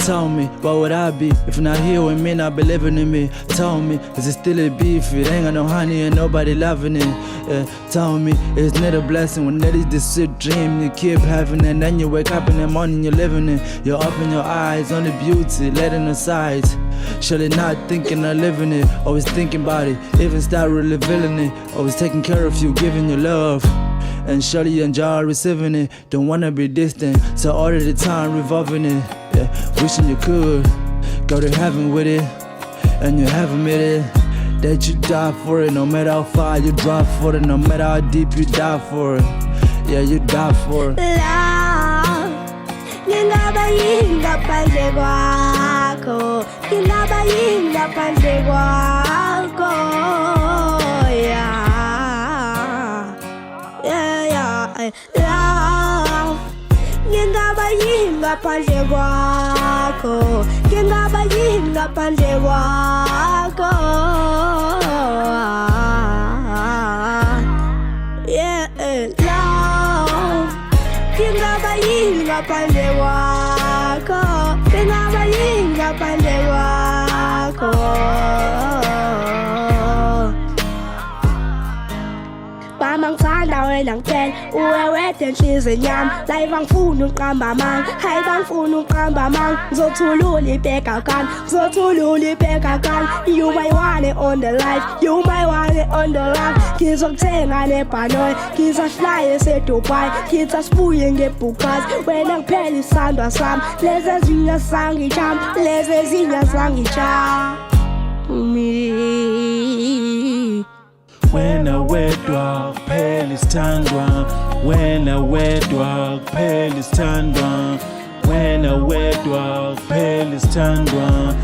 Tell me, what would I be if you're not here with me, not be living in me? Tell me, is it still a beef? It ain't got no honey and nobody loving it. Tell me, it's not a blessing when that is the sweet dream you keep having, and then you wake up in the morning, you're living it. You're open your eyes on the beauty, letting aside. Surely not thinking of living it, always thinking about it, even start really feeling it. Always taking care of you, giving you love, and surely you enjoy receiving it. Don't wanna be distant, so all of the time revolving it. Yeah, wishing you could go to heaven with it, and you haven't made it. That you die for it, no matter how far you drive for it, no matter how deep you die for it. Yeah, you die for it. Love, ngingaba ngaphandle kwakho, ngingaba ngaphandle kwakho. Love, ngingaba ngaphandle kwakho, ngingaba ngaphandle kwakho. Love, ngingaba ngaphandle kwakho, ngingaba ngaphandle kwakho. Bangithanda wena ngempela, uwewede enhlizweni yami. La bangifuna uqamba amanga, hayi bangifuna uqamba amanga. Ngizothulula ibheka kani, ngizothulula ibheka kani. You my one on the life, you my one on the life. Ngizokuthenga nebhanoyi, ngizohlala eseDubai, ngizasibuye ngebhukazi. Wena kuphela isandwa sami, lezi ezinye sangijam, lezi ezinye sangijam. Wena wedwa kuphela isithandwa, wena wedwa kuphela isithandwa, wena wedwa kuphela isithandwa.